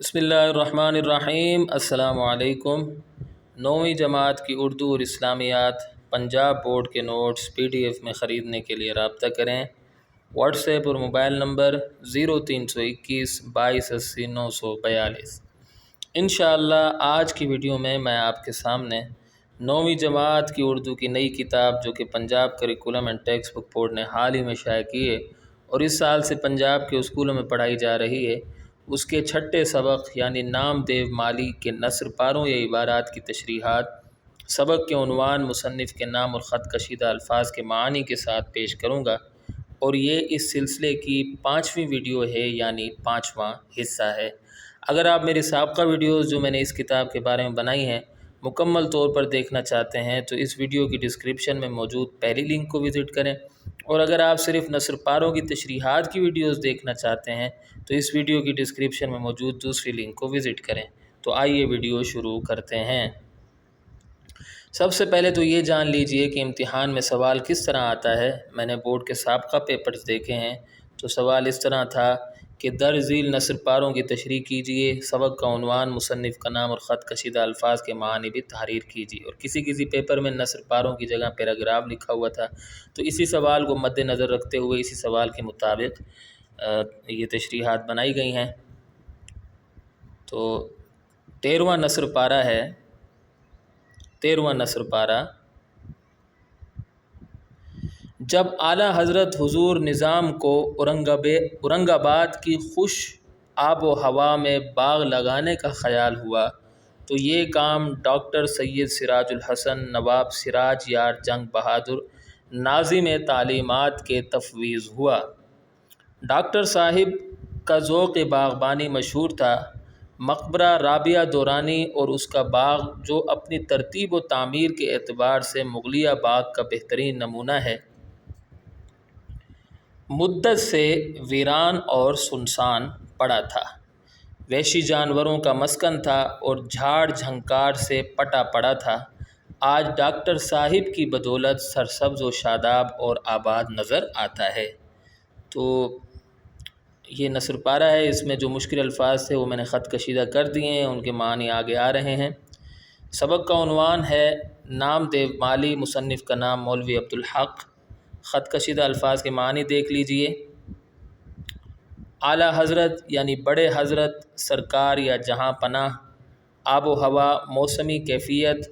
بسم اللہ الرحمن الرحیم۔ السلام علیکم۔ 9ویں جماعت کی اردو اور اسلامیات پنجاب بورڈ کے نوٹس PDF میں خریدنے کے لیے رابطہ کریں۔ واٹس ایپ اور موبائل نمبر 0321 2280 942۔ انشاءاللہ آج کی ویڈیو میں آپ کے سامنے 9ویں جماعت کی اردو کی نئی کتاب جو کہ Punjab curriculum and text book board نے حال ہی میں شائع کی ہے اور اس سال سے پنجاب کے اسکولوں میں پڑھائی جا رہی ہے، اس کے چھٹے سبق یعنی نام دیو مالی کے نثر پاروں یا عبارات کی تشریحات، سبق کے عنوان، مصنف کے نام اور خط کشیدہ الفاظ کے معانی کے ساتھ پیش کروں گا، اور یہ اس سلسلے کی 5ویں ویڈیو ہے یعنی 5واں حصہ ہے۔ اگر آپ میری سابقہ ویڈیوز جو میں نے اس کتاب کے بارے میں بنائی ہیں مکمل طور پر دیکھنا چاہتے ہیں تو اس ویڈیو کی ڈسکرپشن میں موجود پہلی لنک کو وزٹ کریں، اور اگر آپ صرف نثر پاروں کی تشریحات کی ویڈیوز دیکھنا چاہتے ہیں تو اس ویڈیو کی ڈسکرپشن میں موجود دوسری لنک کو وزٹ کریں۔ تو آئیے ویڈیو شروع کرتے ہیں۔ سب سے پہلے تو یہ جان لیجئے کہ امتحان میں سوال کس طرح آتا ہے۔ میں نے بورڈ کے سابقہ پیپرز دیکھے ہیں تو سوال اس طرح تھا کہ در ذیل نثر پاروں کی تشریح کیجئے، سبق کا عنوان، مصنف کا نام اور خط کشیدہ الفاظ کے معانی بھی تحریر کیجئے، اور کسی پیپر میں نثر پاروں کی جگہ پیراگراف لکھا ہوا تھا، تو اسی سوال کو مد نظر رکھتے ہوئے اسی سوال کے مطابق یہ تشریحات بنائی گئی ہیں۔ تو 13واں نثر پارہ ہے۔ 13واں نثر پارہ: جب اعلیٰ حضرت حضور نظام کو اورنگ آباد کی خوش آب و ہوا میں باغ لگانے کا خیال ہوا تو یہ کام ڈاکٹر سید سراج الحسن نواب سراج یار جنگ بہادر ناظم تعلیمات کے تفویض ہوا۔ ڈاکٹر صاحب کا ذوق باغبانی مشہور تھا۔ مقبرہ رابعہ دورانی اور اس کا باغ جو اپنی ترتیب و تعمیر کے اعتبار سے مغلیہ باغ کا بہترین نمونہ ہے، مدت سے ویران اور سنسان پڑا تھا، وحشی جانوروں کا مسکن تھا اور جھاڑ جھنکار سے پٹا پڑا تھا۔ آج ڈاکٹر صاحب کی بدولت سرسبز و شاداب اور آباد نظر آتا ہے۔ تو یہ نثر پارہ ہے، اس میں جو مشکل الفاظ تھے وہ میں نے خط کشیدہ کر دیے ہیں، ان کے معنی آگے آ رہے ہیں۔ سبق کا عنوان ہے نام دیو مالی، مصنف کا نام مولوی عبدالحق، خط کشیدہ الفاظ کے معنی دیکھ لیجئے۔ اعلیٰ حضرت یعنی بڑے حضرت، سرکار یا جہاں پناہ، آب و ہوا موسمی کیفیت،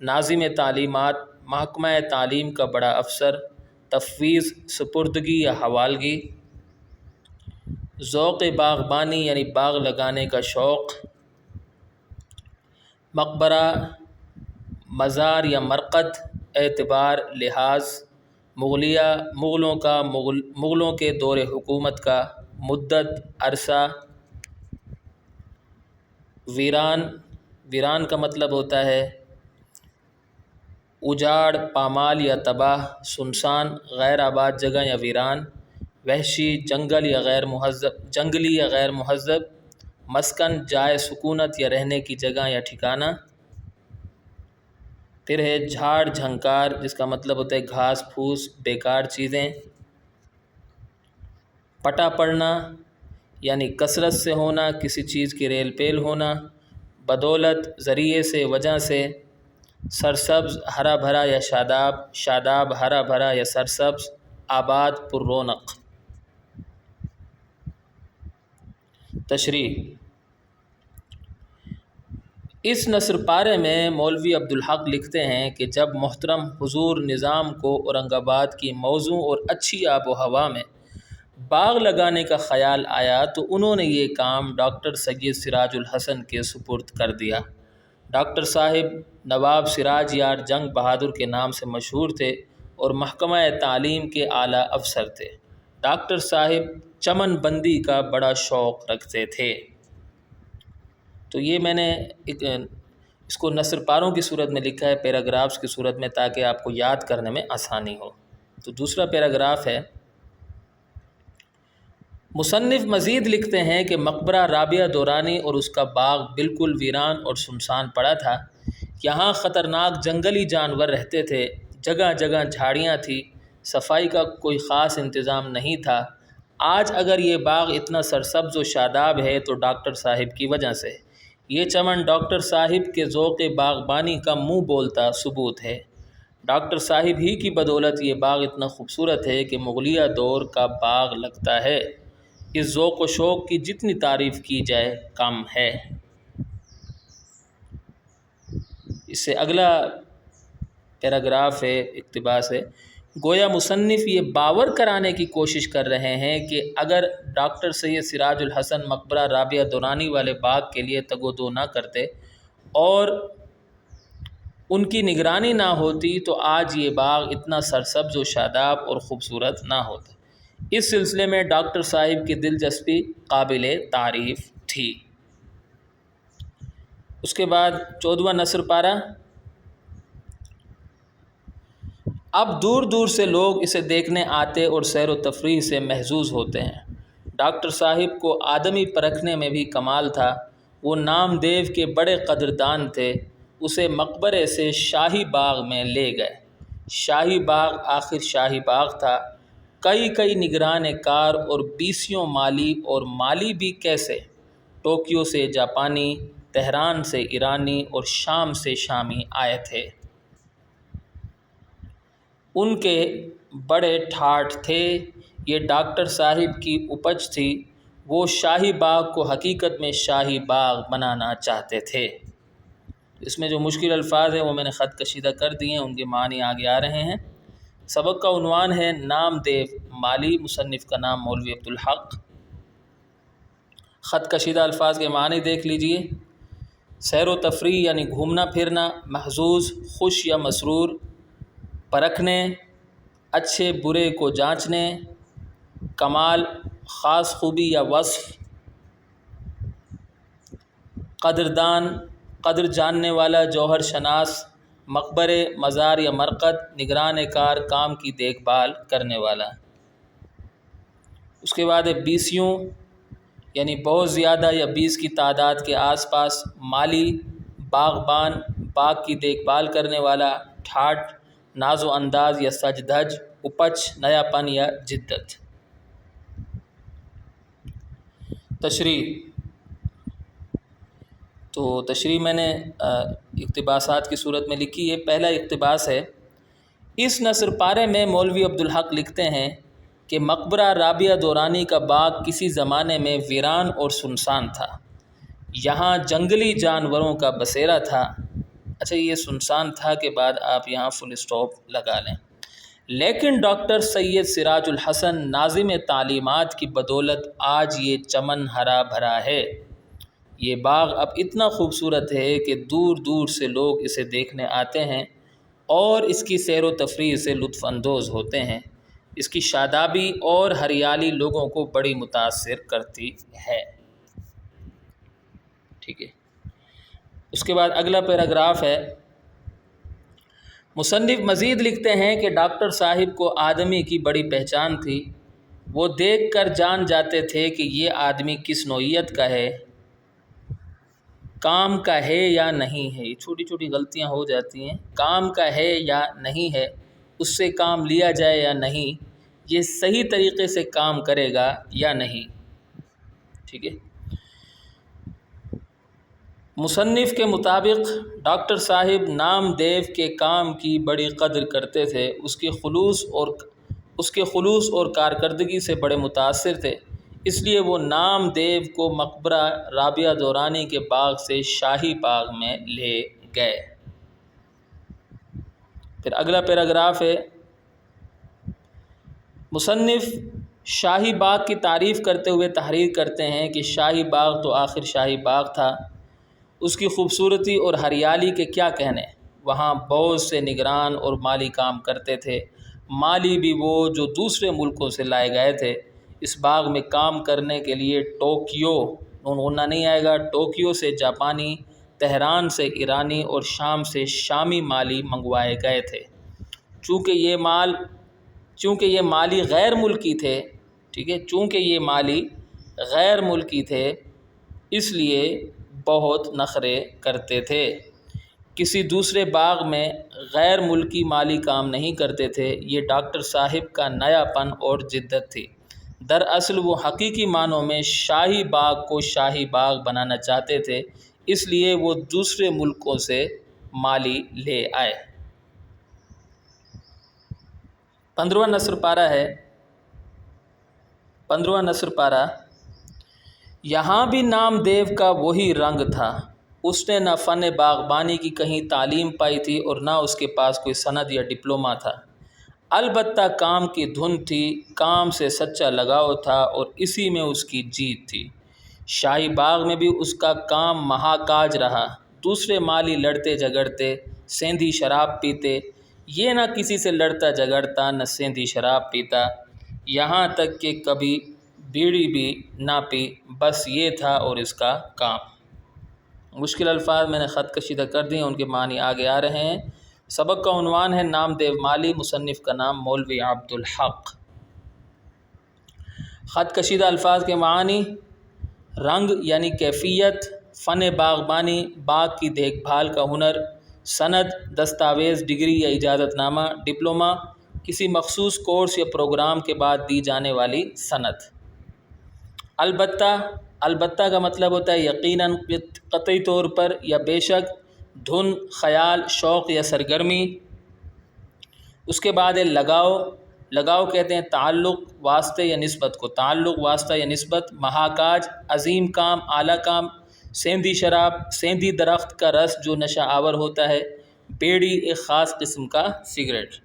ناظم تعلیمات محکمہ تعلیم کا بڑا افسر، تفویض سپردگی یا حوالگی، ذوق باغبانی یعنی باغ لگانے کا شوق، مقبرہ مزار یا مرقد، اعتبار لحاظ، مغلوں کے دور حکومت کا، مدت عرصہ، ویران کا مطلب ہوتا ہے اجاڑ، پامال یا تباہ، سنسان غیر آباد جگہ یا ویران، وحشی جنگلی یا غیر مہذب، مسکن جائے سکونت یا رہنے کی جگہ یا ٹھکانہ۔ پھر ہے جھاڑ جھنکار، جس کا مطلب ہوتا ہے گھاس پھوس، بیکار چیزیں۔ پٹا پڑنا یعنی کثرت سے ہونا، کسی چیز کی ریل پیل ہونا۔ بدولت ذریعے سے، وجہ سے۔ سرسبز ہرا بھرا یا شاداب، شاداب ہرا بھرا یا سرسبز، آباد پر رونق۔ تشریح: اس نثر پارے میں مولوی عبدالحق لکھتے ہیں کہ جب محترم حضور نظام کو اورنگ آباد کی موزوں اور اچھی آب و ہوا میں باغ لگانے کا خیال آیا تو انہوں نے یہ کام ڈاکٹر سید سراج الحسن کے سپرد کر دیا۔ ڈاکٹر صاحب نواب سراج یار جنگ بہادر کے نام سے مشہور تھے اور محکمہ تعلیم کے اعلیٰ افسر تھے۔ ڈاکٹر صاحب چمن بندی کا بڑا شوق رکھتے تھے۔ تو یہ میں نے اس کو نثر پاروں کی صورت میں لکھا ہے، پیراگرافز کی صورت میں، تاکہ آپ کو یاد کرنے میں آسانی ہو۔ تو دوسرا پیراگراف ہے، مصنف مزید لکھتے ہیں کہ مقبرہ رابعہ دورانی اور اس کا باغ بالکل ویران اور سنسان پڑا تھا۔ یہاں خطرناک جنگلی جانور رہتے تھے، جگہ جگہ جھاڑیاں تھیں، صفائی کا کوئی خاص انتظام نہیں تھا، آج اگر یہ باغ اتنا سرسبز و شاداب ہے تو ڈاکٹر صاحب کی وجہ سے۔ یہ چمن ڈاکٹر صاحب کے ذوق باغبانی کا منہ بولتا ثبوت ہے۔ ڈاکٹر صاحب ہی کی بدولت یہ باغ اتنا خوبصورت ہے کہ مغلیہ دور کا باغ لگتا ہے۔ اس ذوق و شوق کی جتنی تعریف کی جائے کم ہے۔ اس سے اگلا پیراگراف ہے، اقتباس ہے، گویا مصنف یہ باور کرانے کی کوشش کر رہے ہیں کہ اگر ڈاکٹر سید سراج الحسن مقبرہ رابعہ دورانی والے باغ کے لیے تگ و دو نہ کرتے اور ان کی نگرانی نہ ہوتی تو آج یہ باغ اتنا سرسبز و شاداب اور خوبصورت نہ ہوتا۔ اس سلسلے میں ڈاکٹر صاحب کی دلچسپی قابل تعریف تھی۔ اس کے بعد 14واں نثر پارہ، اب دور دور سے لوگ اسے دیکھنے آتے اور سیر و تفریح سے محظوظ ہوتے ہیں۔ ڈاکٹر صاحب کو آدمی پرکھنے میں بھی کمال تھا۔ وہ نام دیو کے بڑے قدردان تھے۔ اسے مقبرے سے شاہی باغ میں لے گئے۔ شاہی باغ آخر شاہی باغ تھا۔ کئی نگران کار اور بیسیوں مالی، اور مالی بھی کیسے، ٹوکیو سے جاپانی، تہران سے ایرانی اور شام سے شامی آئے تھے۔ ان کے بڑے ٹھاٹھ تھے۔ یہ ڈاکٹر صاحب کی اپج تھی۔ وہ شاہی باغ کو حقیقت میں شاہی باغ بنانا چاہتے تھے۔ اس میں جو مشکل الفاظ ہیں وہ میں نے خط کشیدہ کر دیے ہیں، ان کے معنی آگے آ رہے ہیں۔ سبق کا عنوان ہے نام دیو مالی، مصنف کا نام مولوی عبدالحق۔ خط کشیدہ الفاظ کے معنی دیکھ لیجئے۔ سیر و تفریح یعنی گھومنا پھرنا، محظوظ خوش یا مسرور، پرکھنے اچھے برے کو جانچنے، کمال خاص خوبی یا وصف، قدردان قدر جاننے والا جوہر شناس، مقبرے مزار یا مرقد نگران کار کام کی دیکھ بھال کرنے والا۔ اس کے بعد بیسیوں یعنی بہت زیادہ یا 20 کی تعداد کے آس پاس، مالی باغبان باغ کی دیکھ بھال کرنے والا، ٹھاٹھ ناز و انداز یا سج دھج، اپچ نیا پن یا جدت۔ تشریح تو تشریح میں نے اقتباسات کی صورت میں لکھی ہے۔ پہلا اقتباس ہے، اس نثر پارے میں مولوی عبدالحق لکھتے ہیں کہ مقبرہ رابعہ دورانی کا باغ کسی زمانے میں ویران اور سنسان تھا۔ یہاں جنگلی جانوروں کا بسیرا تھا۔ اچھا، یہ سنسان تھا کے بعد آپ یہاں فل اسٹاپ لگا لیں۔ لیکن ڈاکٹر سید سراج الحسن ناظم تعلیمات کی بدولت آج یہ چمن ہرا بھرا ہے۔ یہ باغ اب اتنا خوبصورت ہے کہ دور دور سے لوگ اسے دیکھنے آتے ہیں اور اس کی سیر و تفریح سے لطف اندوز ہوتے ہیں۔ اس کی شادابی اور ہریالی لوگوں کو بڑی متاثر کرتی ہے۔ ٹھیک ہے۔ اس کے بعد اگلا پیراگراف ہے، مصنف مزید لکھتے ہیں کہ ڈاکٹر صاحب کو آدمی کی بڑی پہچان تھی۔ وہ دیکھ کر جان جاتے تھے کہ یہ آدمی کس نوعیت کا ہے، کام کا ہے یا نہیں ہے۔ یہ چھوٹی چھوٹی غلطیاں ہو جاتی ہیں۔ کام کا ہے یا نہیں ہے، اس سے کام لیا جائے یا نہیں، یہ صحیح طریقے سے کام کرے گا یا نہیں۔ ٹھیک ہے۔ مصنف کے مطابق ڈاکٹر صاحب نام دیو کے کام کی بڑی قدر کرتے تھے۔ اس کے خلوص اور کارکردگی سے بڑے متاثر تھے، اس لیے وہ نام دیو کو مقبرہ رابعہ دورانی کے باغ سے شاہی باغ میں لے گئے۔ پھر اگلا پیراگراف ہے، مصنف شاہی باغ کی تعریف کرتے ہوئے تحریر کرتے ہیں کہ شاہی باغ تو آخر شاہی باغ تھا۔ اس کی خوبصورتی اور ہریالی کے کیا کہنے۔ وہاں بہت سے نگران اور مالی کام کرتے تھے۔ مالی بھی وہ جو دوسرے ملکوں سے لائے گئے تھے۔ اس باغ میں کام کرنے کے لیے ٹوکیو، نون غنہ نہیں آئے گا، ٹوکیو سے جاپانی، تہران سے ایرانی اور شام سے شامی مالی منگوائے گئے تھے۔ چونکہ یہ مالی غیر ملکی تھے، ٹھیک ہے، چونکہ یہ مالی غیر ملکی تھے اس لیے بہت نخرے کرتے تھے۔ کسی دوسرے باغ میں غیر ملکی مالی کام نہیں کرتے تھے۔ یہ ڈاکٹر صاحب کا نیا پن اور جدت تھی۔ دراصل وہ حقیقی معنوں میں شاہی باغ کو شاہی باغ بنانا چاہتے تھے، اس لیے وہ دوسرے ملکوں سے مالی لے آئے۔ 15واں نثر پارہ ہے، 15واں نثر پارہ۔ یہاں بھی نام دیو کا وہی رنگ تھا، اس نے نہ فن باغبانی کی کہیں تعلیم پائی تھی اور نہ اس کے پاس کوئی سند یا ڈپلومہ تھا، البتہ کام کی دھن تھی، کام سے سچا لگاؤ تھا اور اسی میں اس کی جیت تھی۔ شاہی باغ میں بھی اس کا کام مہاکاج رہا، دوسرے مالی لڑتے جھگڑتے، سیندھی شراب پیتے، یہ نہ کسی سے لڑتا جھگڑتا نہ سیندھی شراب پیتا، یہاں تک کہ کبھی بیڑی بھی نہ پی، بس یہ تھا اور اس کا کام۔ مشکل الفاظ میں نے خط کشیدہ کر دیے، ان کے معنی آگے آ رہے ہیں۔ سبق کا عنوان ہے نام دیو مالی، مصنف کا نام مولوی عبدالحق۔ خط کشیدہ الفاظ کے معنی: رنگ یعنی کیفیت، فن باغبانی باغ کی دیکھ بھال کا ہنر، سند دستاویز، ڈگری یا اجازت نامہ، ڈپلومہ کسی مخصوص کورس یا پروگرام کے بعد دی جانے والی سند۔ البتہ کا مطلب ہوتا ہے یقیناً، قطعی طور پر یا بے شک، دھن خیال، شوق یا سرگرمی۔ اس کے بعد ہے لگاؤ کہتے ہیں تعلق، واسطے یا نسبت کو، تعلق، واسطہ یا نسبت۔ مہاکاج عظیم کام، اعلیٰ کام۔ سیندھی شراب سیندھی درخت کا رس جو نشہ آور ہوتا ہے۔ بیڑی ایک خاص قسم کا سگریٹ۔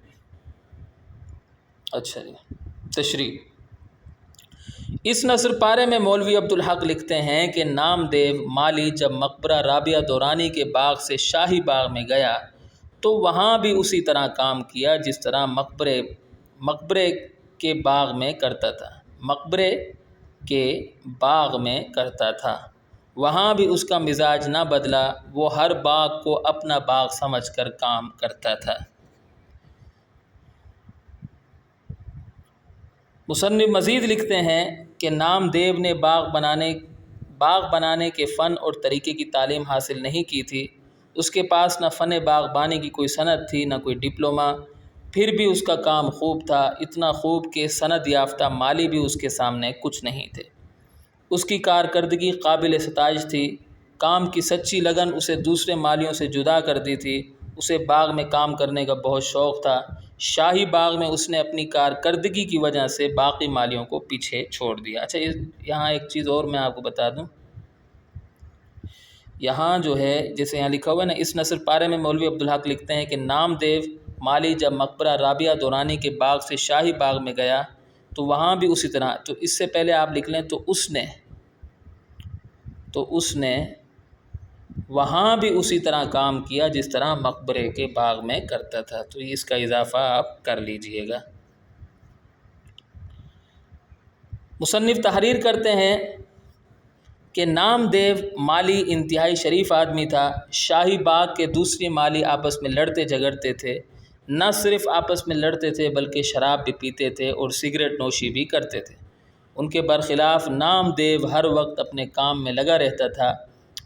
اچھا جی، تشریح۔ اس نثر پارے میں مولوی عبدالحق لکھتے ہیں کہ نام دیو مالی جب مقبرہ رابعہ دورانی کے باغ سے شاہی باغ میں گیا تو وہاں بھی اسی طرح کام کیا جس طرح مقبرے کے باغ میں کرتا تھا، مقبرے کے باغ میں کرتا تھا۔ وہاں بھی اس کا مزاج نہ بدلا، وہ ہر باغ کو اپنا باغ سمجھ کر کام کرتا تھا۔ مصنف مزید لکھتے ہیں کہ نام دیو نے باغ بنانے کے فن اور طریقے کی تعلیم حاصل نہیں کی تھی، اس کے پاس نہ فن باغبانی کی کوئی سند تھی نہ کوئی ڈپلومہ، پھر بھی اس کا کام خوب تھا، اتنا خوب کہ سند یافتہ مالی بھی اس کے سامنے کچھ نہیں تھے۔ اس کی کارکردگی قابل ستائش تھی، کام کی سچی لگن اسے دوسرے مالیوں سے جدا کرتی تھی، اسے باغ میں کام کرنے کا بہت شوق تھا۔ شاہی باغ میں اس نے اپنی کارکردگی کی وجہ سے باقی مالیوں کو پیچھے چھوڑ دیا۔ اچھا، یہاں ایک چیز اور میں آپ کو بتا دوں، یہاں جو ہے جیسے یہاں لکھا ہوا ہے نا، اس نثر پارے میں مولوی عبدالحق لکھتے ہیں کہ نام دیو مالی جب مقبرہ رابعہ دورانی کے باغ سے شاہی باغ میں گیا تو وہاں بھی اسی طرح، تو اس سے پہلے آپ لکھ لیں تو اس نے وہاں بھی اسی طرح کام کیا جس طرح مقبرے کے باغ میں کرتا تھا، تو اس کا اضافہ آپ کر لیجئے گا۔ مصنف تحریر کرتے ہیں کہ نام دیو مالی انتہائی شریف آدمی تھا، شاہی باغ کے دوسرے مالی آپس میں لڑتے جھگڑتے تھے، نہ صرف آپس میں لڑتے تھے بلکہ شراب بھی پیتے تھے اور سگریٹ نوشی بھی کرتے تھے۔ ان کے برخلاف نام دیو ہر وقت اپنے کام میں لگا رہتا تھا،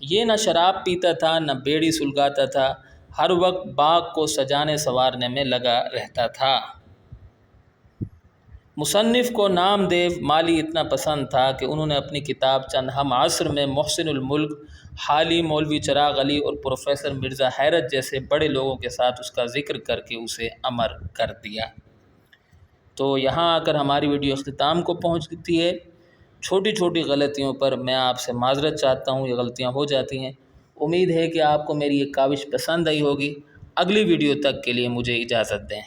یہ نہ شراب پیتا تھا نہ بیڑی سلگاتا تھا، ہر وقت باغ کو سجانے سنوارنے میں لگا رہتا تھا۔ مصنف کو نام دیو مالی اتنا پسند تھا کہ انہوں نے اپنی کتاب چند ہم عصر میں محسن الملک، حالی مولوی چراغ علی اور پروفیسر مرزا حیرت جیسے بڑے لوگوں کے ساتھ اس کا ذکر کر کے اسے امر کر دیا۔ تو یہاں آ کر ہماری ویڈیو اختتام کو پہنچتی ہے۔ چھوٹی چھوٹی غلطیوں پر میں آپ سے معذرت چاہتا ہوں، یہ غلطیاں ہو جاتی ہیں۔ امید ہے کہ آپ کو میری یہ کاوش پسند آئی ہوگی۔ اگلی ویڈیو تک کے لیے مجھے اجازت دیں۔